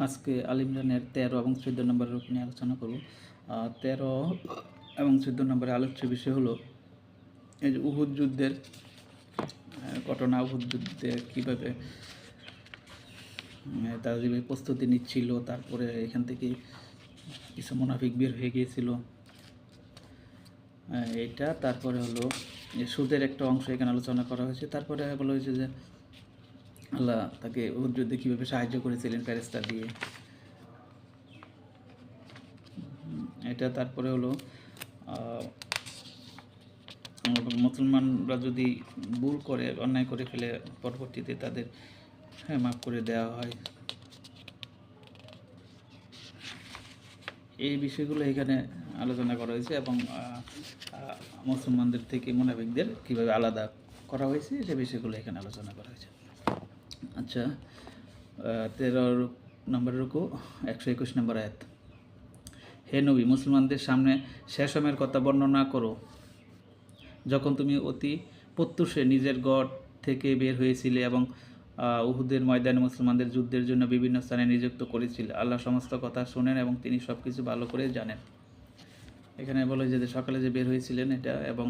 আজকে আল ইমরানের 13 এবং 14 নম্বরের রূপ নিয়ে আলোচনা করব। 13 এবং 14 নম্বরের আলোচ্য বিষয় হলো এই যে উহুদ যুদ্ধের ঘটনা। উহুদ যুদ্ধে কীভাবে তারা যেভাবে প্রস্তুতি নিচ্ছিল, তারপরে এখান থেকে কিছু মুনাফিক বের হয়ে গিয়েছিল এটা। তারপরে হলো সুদের একটা অংশ এখানে আলোচনা করা হয়েছে। তারপরে বলা হয়েছে যে আল্লাহ তাকে উহুদ যুদ্ধে কীভাবে সাহায্য করেছিলেন ফেরেশতা দিয়ে এটা। তারপরে হলো মুসলমানরা যদি ভুল করে, অন্যায় করে ফেলে, পরবর্তীতে তাদের মাফ করে দেওয়া হয়। এই বিষয়গুলো এখানে আলোচনা করা হয়েছে এবং মুসলমানদের থেকে মুনাফিকদের কীভাবে আলাদা করা হয়েছে সে বিষয়গুলো এখানে আলোচনা করা হয়েছে। আচ্ছা, 13 নম্বরের রুকু 121 নম্বর আয়াত। হে নবী, মুসলমানদের সামনে সে সময়ের কথা বর্ণনা করো যখন তুমি অতি প্রত্যুষে নিজের গড় থেকে বের হয়েছিলে এবং উহুদের ময়দানে মুসলমানদের যুদ্ধের জন্য বিভিন্ন স্থানে নিযুক্ত করেছিল। আল্লাহ সমস্ত কথা শোনেন এবং তিনি সব কিছু ভালো করে জানেন। এখানে বলে যে সকালে যে বের হয়েছিলেন এটা, এবং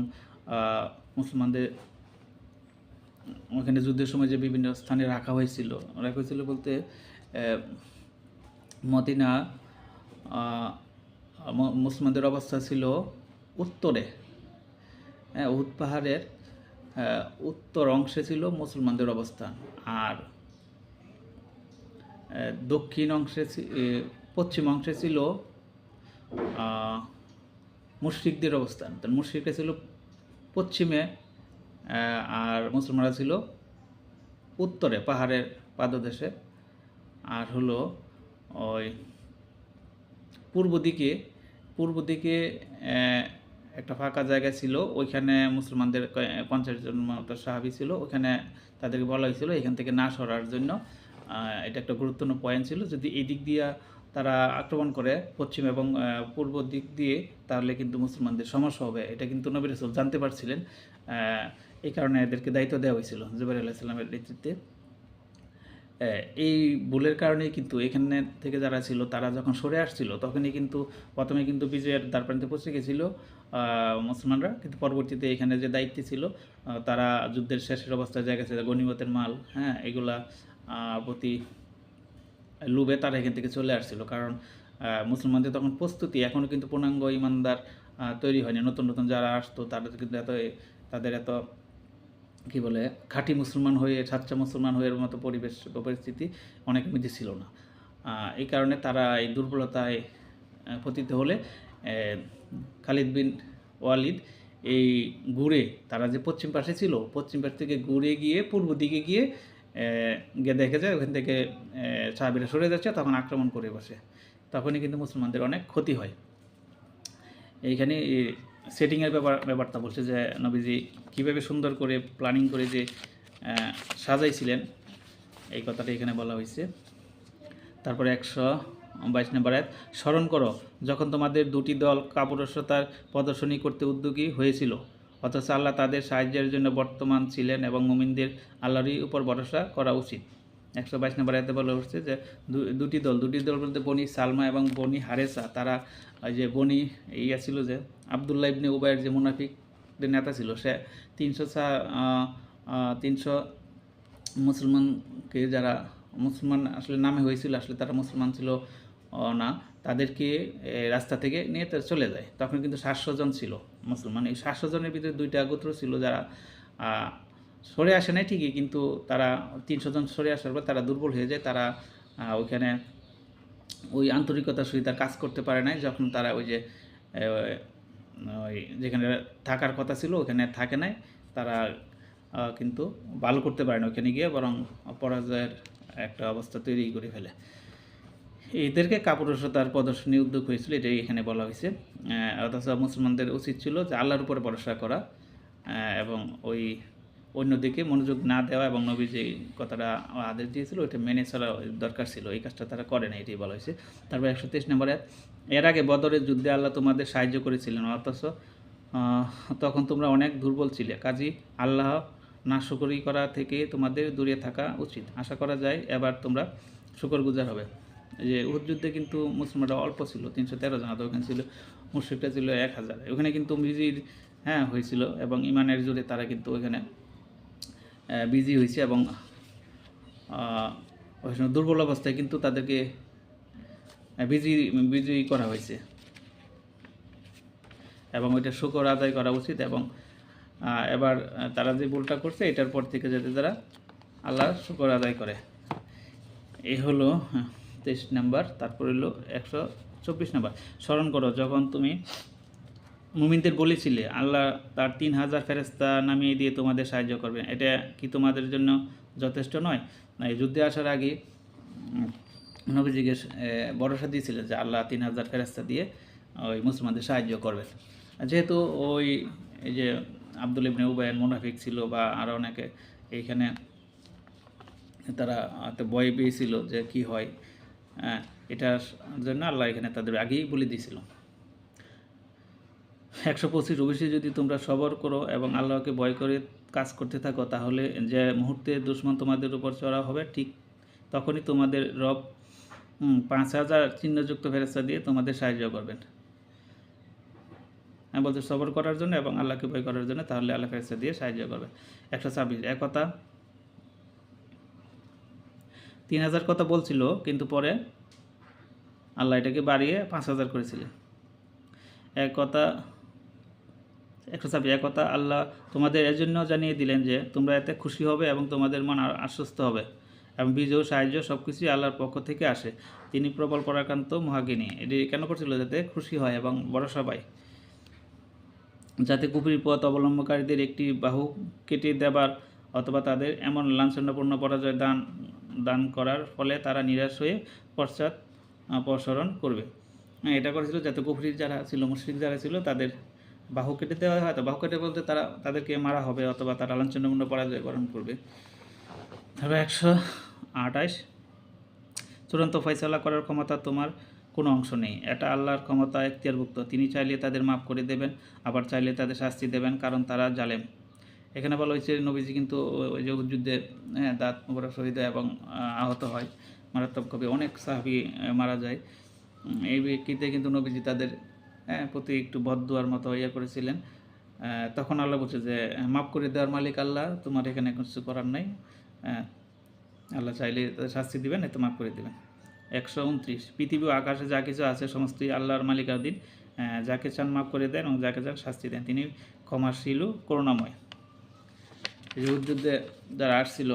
মুসলমানদের ওখানে যুদ্ধের সময় যে বিভিন্ন স্থানে রাখা হয়েছিল বলতে মদিনা মুসলমানদের অবস্থা ছিল উত্তরে, উহুদ পাহাড়ের উত্তর অংশে ছিল মুসলমানদের অবস্থান, আর দক্ষিণ অংশে পশ্চিম অংশে ছিল মুশরিকদের অবস্থান। তো মুশরিকরা ছিল পশ্চিমে আর মুসলমানরা ছিল উত্তরে পাহাড়ের পাদদেশে। আর হলো ওই পূর্ব দিকে একটা ফাঁকা জায়গা ছিল, ওইখানে মুসলমানদের 50 জন মতো সাহাবী ছিল, ওখানে তাদেরকে বলা হয়েছিল এখান থেকে না সরার জন্য। এটা একটা গুরুত্বপূর্ণ পয়েন্ট ছিল। যদি এই দিক দিয়ে তারা আক্রমণ করে পশ্চিম এবং পূর্ব দিক দিয়ে, তাহলে কিন্তু মুসলমানদের সমস্যা হবে। এটা কিন্তু নবী রাসূল জানতে পারছিলেন, এই কারণে এদেরকে দায়িত্ব দেওয়া হয়েছিল জুবাইর আলাইহিস সালামের নেতৃত্বে। এই ভুলের কারণেই কিন্তু এখানে থেকে যারা ছিল তারা যখন সরে আসছিল তখনই কিন্তু প্রথমে কিন্তু বিজয়ের দ্বারপ্রান্তে পৌঁছে গেছিল মুসলমানরা, কিন্তু পরবর্তীতে এখানে যে দায়িত্ব ছিল তারা যুদ্ধের শেষের অবস্থায় জায়গা ছিল গনিমতের মাল, এগুলা প্রতি লোভে তারা এখান থেকে চলে আসছিল। কারণ মুসলমানদের তখন প্রস্তুতি, এখনও কিন্তু পূর্ণাঙ্গ ইমানদার তৈরি হয়নি। নতুন নতুন যারা আসতো তাদের কিন্তু তাদের এত কী বলে খাঁটি মুসলমান হয়ে, সাচ্চা মুসলমান হয়ে মতো পরিস্থিতি অনেকের মধ্যে ছিল না। এই কারণে তারা এই দুর্বলতায় পতিত হলে খালিদ বিন ওয়ালিদ এই ঘুরে, তারা যে পশ্চিম পাশে ছিল, পশ্চিম পাশ থেকে ঘুরে গিয়ে পূর্ব দিকে গিয়ে দেখে যায় ওখান থেকে সাহাবীরা সরে যাচ্ছে, তখন আক্রমণ করে বসে। তখনই কিন্তু মুসলমানদের অনেক ক্ষতি হয়। এইখানে সেটিংয়ের ব্যাপারটা বলছে যে নবীজি কীভাবে সুন্দর করে প্ল্যানিং করে যে সাজাইছিলেন, এই কথাটা এখানে বলা হয়েছে। তারপরে 122 নম্বর আয়াত। স্মরণ করো যখন তোমাদের দুটি দল কাপুরুষতার প্রদর্শনী করতে উদ্যোগী হয়েছিল, অথচ আল্লাহ তাদের সাহায্যের জন্য বর্তমান ছিলেন এবং মুমিনদের আল্লাহরই উপর ভরসা করা উচিত। 122 নম্বর আয়াতে বলা হচ্ছে যে দুটি দল বলতে বনি সালমা এবং বনি হারেসা। তারা যে বনি ছিল যে আবদুল্লাহ ইবনে উবাইয়ের যে মুনাফিকদের নেতা ছিল, সে 300 মুসলমানকে, যারা মুসলমান আসলে নামে হয়েছিল, আসলে তারা মুসলমান ছিল না, তাদেরকে রাস্তা থেকে নিয়ে চলে যায়। তখন কিন্তু 700 জন ছিল মুসলমান। এই 700 জনের ভিতরে 2টা গোত্র ছিল যারা সরে আসে নাই ঠিকই, কিন্তু তারা 300 জন সরে আসার পর তারা দুর্বল হয়ে যায়। তারা ওইখানে ওই আন্তরিকতার সহিত তার কাজ করতে পারে নাই। যখন তারা ওই যেখানে থাকার কথা ছিল ওখানে থাকে নাই, তারা কিন্তু ভালো করতে পারে না ওখানে গিয়ে, বরং পরাজয়ের একটা অবস্থা তৈরি করে ফেলে। এদেরকে কাপুরুষতার প্রদর্শনী উদ্যোগ হয়েছিল, এটাই এখানে বলা হয়েছে। অথচ মুসলমানদের উচিত ছিল যে আল্লাহর উপরে ভরসা করা এবং ওই অন্যদিকে মনোযোগ না দেওয়া, এবং নবী যে কথাটা আদেশ দিয়েছিল ওইটা মেনে চলা দরকার ছিল। এই কাজটা তারা করে না, এটাই বলা হয়েছে। তারপর 123 নম্বরে, এর আগে বদরের যুদ্ধে আল্লাহ তোমাদের সাহায্য করেছিলেন, অথচ তখন তোমরা অনেক দুর্বল ছিলে। কাজী আল্লাহ নাশকরি করা থেকে তোমাদের দূরে থাকা উচিত। আশা করা যায় এবার তোমরা শুকরগুজার হবে। এই যে উহুদ যুদ্ধে কিন্তু মুসলমানরা অল্প ছিল, 313 জন, আর ওখানে ছিল মুশরিকরা ছিল 1000। ওখানে কিন্তু বিজির হয়েছিল, এবং ইমানের জোরে তারা কিন্তু ওইখানে বিজি হয়েছে, এবং ওই সময় দুর্বল অবস্থায় কিন্তু তাদেরকে বিজয়ী করা হয়েছে, এবং ওইটা শুকর আদায় করা উচিত। এবং এবার তারা যে ভুলটা করছে এটার পর থেকে যাতে তারা আল্লাহ শুকর আদায় করে। এই হলো 23 নাম্বার। তারপর হলো 124 নাম্বার, স্মরণ করো যখন তুমি মুমিনদের বলেছিলে আল্লাহ তার 3000 ফেরেশতা নামিয়ে দিয়ে তোমাদের সাহায্য করবেন, এটা কি তোমাদের জন্য যথেষ্ট নয়? না, এই যুদ্ধে আসার আগে নবীজিকে ভরসা দিয়েছিলেন যে আল্লাহ 3000 ফেরেশতা দিয়ে ওই মুসলমানদের সাহায্য করবেন। যেহেতু ওই এই যে আব্দুল ইবনে উবাই মুনাফিক ছিল, বা আরও অনেকে এইখানে তারা ভয় পেয়েছিল যে কি হয়, এটার জন্য আল্লাহ এখানে তাদের আগেই বলে দিয়েছিল। 125 অবশ্যই যদি তোমরা সবর করো এবং আল্লাহকে ভয় করে কাজ করতে থাকো, তাহলে যে মুহূর্তে দুশমন তোমাদের উপর চড়া হবে ঠিক তখনই তোমাদের রব 5000 চিহ্নযুক্ত ফেরেশতা দিয়ে তোমাদের সাহায্য করবেন। বলতে সবর করার জন্য এবং আল্লাহকে ভয় করার জন্য, তাহলে আল্লাহ ফেরেশতা দিয়ে সাহায্য করবে। 126 একথা 3000 কথা বলছিল, কিন্তু পরে আল্লাহ এটাকে বাড়িয়ে 5000 করেছিলেন। একথা 126 একথা আল্লাহ তোমাদের এজন্য জানিয়ে দিলেন যে তোমরা এতে খুশি হবে এবং তোমাদের মন আশ্বস্ত হবে, এবং বিজয় সাহায্য সব কিছুই আল্লাহর পক্ষ থেকে আসে, তিনি প্রবল পরাক্রান্ত মহাজ্ঞানী। এটি কেন করছিল? যাতে খুশি হয় এবং ভরসা পায়, যাতে কুফরি পথ অবলম্বনকারীদের একটি বাহু কেটে দেবার অথবা তাদের এমন লাঞ্ছনাপূর্ণ পরাজয় দান করার ফলে তারা নিরাশ হয়ে পশ্চাৎ প্রসরণ করবে। এটা করেছিল যাতে কুফরি যারা ছিল, মুশরিক যারা ছিল, তাদের বাহু কেটে দেওয়া হয়। তো বাহু কেটে বলতে তাদেরকে মারা হবে, অথবা তারা লাঞ্ছনাপূর্ণ পরাজয় বরণ করবে। তবে 128 চূড়ান্ত ফয়সালা করার ক্ষমতা তোমার কোনো অংশ নেই, এটা আল্লাহর ক্ষমতা এখতিয়ারভুক্ত। তিনি চাইলে তাদের মাফ করে দেবেন, আবার চাইলে তাদের শাস্তি দেবেন, কারণ তারা জালেম। এখানে বলা হয়েছে নবীজি কিন্তু ওই যে যুদ্ধে দাঁত মোবারক শহীদ হয় এবং আহত হয় মারাত্মকভাবে, অনেক সাহাবী মারা যায়। এই ব্যক্তিতে কিন্তু নবীজি তাদের প্রতি একটু বদদুয়ার মতো ইয়ে করেছিলেন। তখন আল্লাহ বলছে যে মাফ করে দেওয়ার মালিক আল্লাহ, তোমার এখানে কিছু করার নাই, আল্লাহ চাইলে তাদের শাস্তি দিবেন, এতে মাফ করে দেবেন। 129 পৃথিবী ও আকাশে যা কিছু আছে সমস্তই আল্লাহর মালিকাধীন, যাকে চান মাফ করে দেন এবং যাকে চান শাস্তি দেন, তিনি ক্ষমাশীল ও করুণাময়। এই যুদ্ধে যারা আসছিল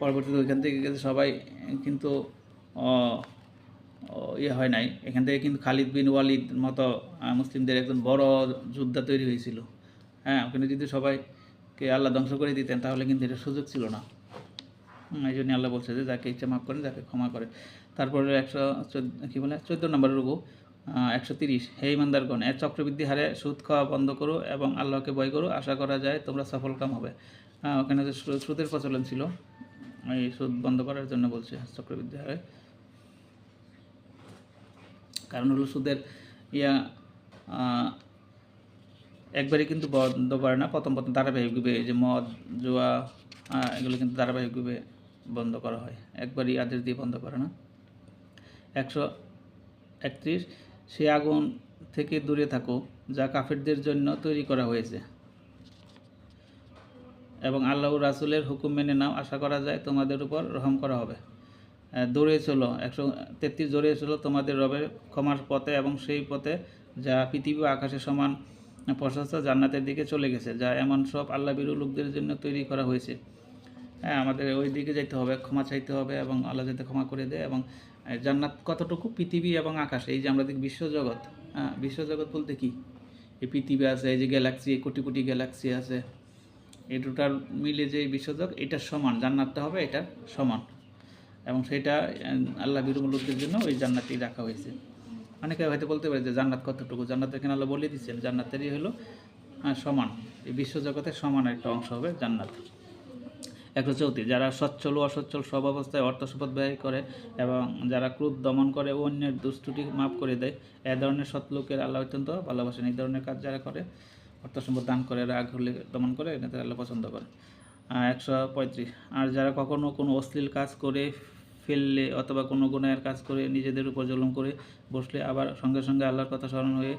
পরবর্তীতে ওইখান থেকে সবাই কিন্তু ইয়ে হয় নাই, এখান থেকে কিন্তু খালিদ বিন ওয়ালিদ মতো মুসলিমদের একজন বড় যোদ্ধা তৈরি হয়েছিল। ওখানে যদি সবাইকে আল্লাহ ধ্বংস করে দিতেন তাহলে কিন্তু এটা সুযোগ ছিল না। এই জন্য আল্লাহ বলছে যে যাকে ইচ্ছা মাফ করেন, যাকে ক্ষমা করে। তারপরে 14 নম্বর রুকু 130 হে ইমানদারগণ, এর চক্রবৃদ্ধি হারে সুদ খাওয়া বন্ধ করো এবং আল্লাহকে ভয় করো, আশা করা যায় তোমরা সফলকাম হবে। ওখানে যে সুদের প্রচলন ছিল, এই সুদ বন্ধ করার জন্য বলছে চক্রবৃদ্ধি হারে। কারণ হলো সুদের একবারই কিন্তু বন্ধ করে না, প্রথম ধারাবাহিকভাবে যে মদ জুয়া এগুলো কিন্তু ধারাবাহিকভাবে বন্ধ করা হয়, একবারই আদেশ দিয়ে বন্ধ করে না। 131 সে আগুন থেকে দূরে থাকো যা কাফেরদের জন্য তৈরি করা হয়েছে, এবং আল্লাহ রাসূলের হুকুম মেনে নাও, আশা করা যায় তোমাদের উপর রহম করা হবে। দৌড়ে চলো 133 দৌড়ে চলো তোমাদের রবের ক্ষমার পথে এবং সেই পথে যা পৃথিবী ও আকাশের সমান প্রশস্ত, জান্নাতের দিকে চলে গেছে, যা এমন সব আল্লাহ ভীরু লোকদের জন্য তৈরি করা হয়েছে। আমাদের ওই দিকে যাইতে হবে, ক্ষমা চাইতে হবে এবং আল্লাহ যাতে ক্ষমা করে দেয়। এবং জান্নাত কতটুকু? পৃথিবী এবং আকাশ, এই যে আমরা দেখি বিশ্বজগৎ, বিশ্বজগৎ বলতে কি? এই পৃথিবী আছে, এই যে গ্যালাক্সি, কোটি কোটি গ্যালাক্সি আছে, এই টোটাল মিলে যে বিশ্বজগৎ, এটার সমান জান্নাতটা হবে, এটার সমান। এবং সেটা আল্লাহ ভীরু লোকদের জন্য ওই জান্নাতই রাখা হয়েছে। অনেকে হয়তো বলতে পারে যে জান্নাত কতটুকু? জান্নাত এখানে আল্লাহ বলে দিচ্ছেন জান্নাতেরই হলো সমান, এই বিশ্বজগতের সমান একটা অংশ হবে জান্নাত। 134 যারা সচ্ছল ও অসচ্ছল সব অবস্থায় অর্থ সম্পদ ব্যয় করে এবং যারা ক্রোধ দমন করে ও অন্যের দুষ্টুটি মাফ করে দেয়, এ ধরনের সৎ লোকের আল্লাহ অত্যন্ত ভালোবাসেন। এই ধরনের কাজ যারা করে, অর্থ সম্পদ দান করে, রাগ হলে দমন করে, এটাতে আল্লাহ পছন্দ করে। 135 আর যারা কখনো কোনো অশ্লীল কাজ করে ফেললে অথবা কোনো গুনাহের কাজ করে নিজেদের উপর জুলুম করে বসলে আবার সঙ্গে সঙ্গে আল্লাহর কথা স্মরণ হয়ে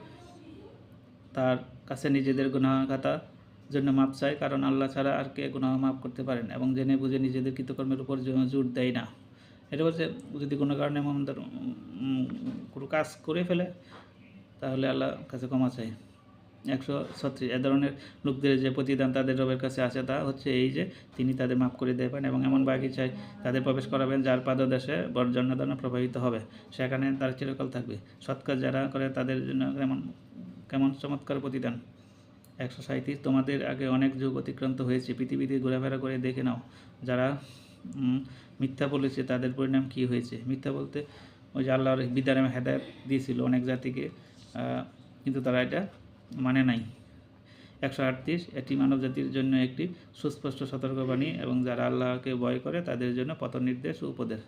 তার কাছে নিজেদের গুনাহ খাতা জন্য মাপ চায়, কারণ আল্লাহ ছাড়া আর কে গুনাহ মাফ করতে পারেন, এবং জেনে বুঝে নিজেদের কৃতকর্মের উপর জোর দেয় না। এটা বলছে যদি কোনো কারণে আমাদের কোনো কাজ করে ফেলে তাহলে আল্লাহর কাছে ক্ষমা চাই। 136 এ ধরনের লোকদের যে প্রতিদান তাদের রবের কাছে আছে তা হচ্ছে এই যে তিনি তাদের মাফ করে দেবেন এবং এমন বাগিচায় তাদের প্রবেশ করাবেন যার পাদদেশে বর্জন্যদানা প্রবাহিত হবে, সেখানে তার চিরকাল থাকবে। সৎ কাজ যারা করে তাদের জন্য কেমন চমৎকার প্রতিদান। 137 তোমাদের আগে অনেক যুগ অতিক্রান্ত হয়েছে, পৃথিবীতে ঘোরাফেরা করে দেখে নাও যারা মিথ্যা বলেছে তাদের পরিণাম কী হয়েছে। মিথ্যা বলতে ওই যে আল্লাহর বিধানে হেদায়েত দিয়েছিল অনেক জাতিকে, কিন্তু তারা এটা মানে নাই। 138 এটি মানব জাতির জন্য একটি সুস্পষ্ট সতর্কবাণী এবং যারা আল্লাহকে ভয় করে তাদের জন্য পথ নির্দেশ ও উপদেশ।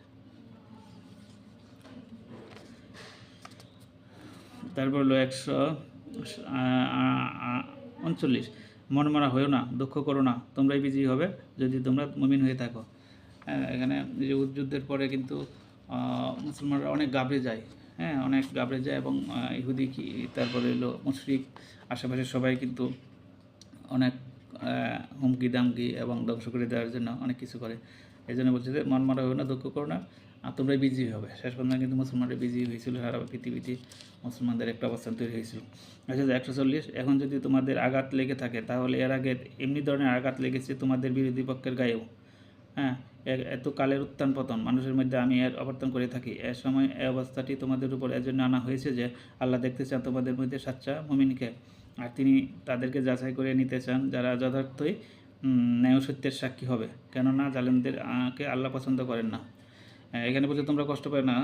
তারপর হলো 139 মনমরা হয়েও না, দুঃখ করো না, তোমরাই বিজয়ী হবে যদি তোমরা মুমিন হয়ে থাকো। এখানে যে যুদ্ধের পরে কিন্তু মুসলমানরা অনেক ঘাবড়ে যায়, অনেক ঘাবড়ে যায় এবং ইহুদি কি তারপরে হলো মুশরিক আশেপাশে সবাই কিন্তু অনেক হুমকি দামকি এবং ধ্বংস করে দেওয়ার জন্য অনেক কিছু করে। এই জন্য বলছে যে মন মারা হবে না, দুঃখ করো না, আর তোমরাই বিজয়ী হবে। শেষ পর্যন্ত কিন্তু মুসলমানরা বিজয়ী হয়েছিল, সারা পৃথিবীতে মুসলমানদের একটা অবস্থান তৈরি হয়েছিল। আচ্ছা 140 এখন যদি তোমাদের আঘাত লেগে থাকে তাহলে এর আগে এমনি ধরনের আঘাত লেগেছে তোমাদের বিরোধী পক্ষের গায়েও। এত কালের উত্থান পতন মানুষের মধ্যে আমি এর অবর্তন করে থাকি। এ সময় এই অবস্থাটি তোমাদের উপর এজন্য আনা হয়েছে যে আল্লাহ দেখতে চান তোমাদের মধ্যে সাচ্চা মুমিনকে, আর তিনি তাদেরকে যাচাই করে নিতে চান যারা যথার্থই ন্যায় সত্যের সাক্ষী হবে, কেননা জালেমদেরকে আল্লাহ পছন্দ করেন না। এখানে বলছে তোমরা কষ্ট পাবে না,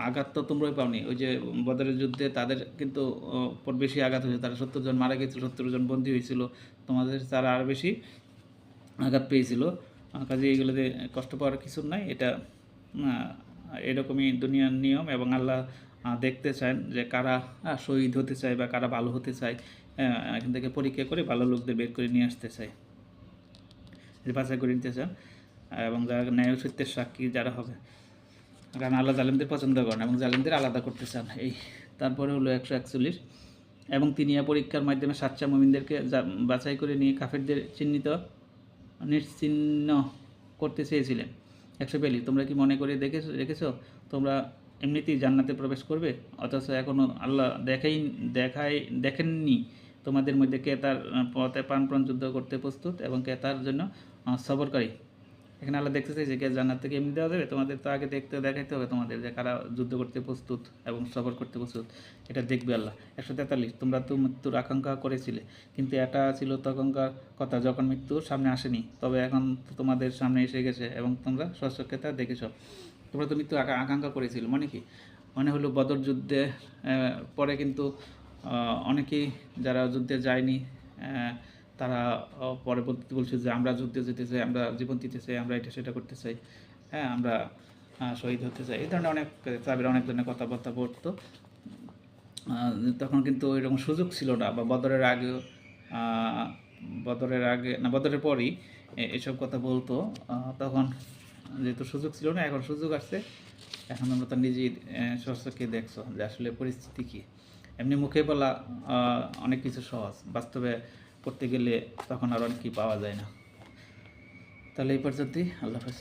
আঘাত তো তোমরাই পাওনি। ওই যে বদরের যুদ্ধে তাদের কিন্তু বেশি আঘাত হয়েছে, তারা 70 জন মারা গেছিল, 70 জন বন্দী হয়েছিল, তোমাদের তারা আর বেশি আঘাত পেয়েছিল। কাজে এইগুলোতে কষ্ট পাওয়ার কিছু নাই, এটা এরকমই দুনিয়ার নিয়ম এবং আল্লাহ দেখতে চান যে কারা শহীদ হতে চায় বা কারা ভালো হতে চায়। এখান থেকে পরীক্ষা করে ভালো লোকদের বের করে নিয়ে আসতে চায়, বাছাই করে নিতে চান, এবং যারা ন্যায় সত্যের সাক্ষী যারা হবে, কারণ আল্লাহ জালিমদের পছন্দ করেন এবং জালিমদের আলাদা করতে চান। এই তারপরে হলো 141 এবং তিনি পরীক্ষার মাধ্যমে সাচ্চা মুমিনদেরকে বাছাই করে নিয়ে কাফেরদের নিশ্চিহ্ন করতে চেয়েছিলেন। 142 তোমরা কি মনে করে রেখেছো তোমরা এমনিতেই জান্নাতে প্রবেশ করবে, অথচ এখনও আল্লাহ দেখেননি তোমাদের মধ্যে কে তার পথে প্রাণপণ যুদ্ধ করতে প্রস্তুত এবং কে তার জন্য সবরকারী। এখানে আল্লাহ দেখতে চাইছে কে জান্নাত থেকে এমনি দেওয়া যাবে, তোমাদের তো আগে দেখাইতে হবে তোমাদের যে কারা যুদ্ধ করতে প্রস্তুত এবং সবর করতে প্রস্তুত, এটা দেখবে আল্লাহ। 143 তোমরা তো মৃত্যুর আকাঙ্ক্ষা করেছিলে, কিন্তু এটা ছিল তখনকার কথা যখন মৃত্যুর সামনে আসেনি, তবে এখন তো তোমাদের সামনে এসে গেছে এবং তোমরা স্বচক্ষে তা দেখেছ। তোমরা তো মৃত্যু আকাঙ্ক্ষা করেছিল মানে কি, মানে হলো বদর যুদ্ধে পরে কিন্তু অনেকেই যারা যুদ্ধে যায়নি তারা পরে বলছে যে আমরা যুদ্ধে যেতে চাই, আমরা জীবন দিতে চাই, আমরা এটা সেটা করতে চাই, আমরা শহীদ হতে চাই, এই ধরনের অনেক তাদের অনেক ধরনের কথাবার্তা বলতো। তখন কিন্তু এরকম সুযোগ ছিল না, বা বদরের আগে না বদরের পরই এসব কথা বলতো। তখন যেহেতু সুযোগ ছিল না, এখন সুযোগ আসছে, এখন আমরা তো নিজেই স্বচক্ষে দেখছো যে আসলে পরিস্থিতি কী। এমনি মুখে বলা অনেক কিছু সহজ, বাস্তবে করতে গেলে তখন আর অনেক কি পাওয়া যায় না। তাহলে এই পর্যন্তই, আল্লাহ হাফেজ।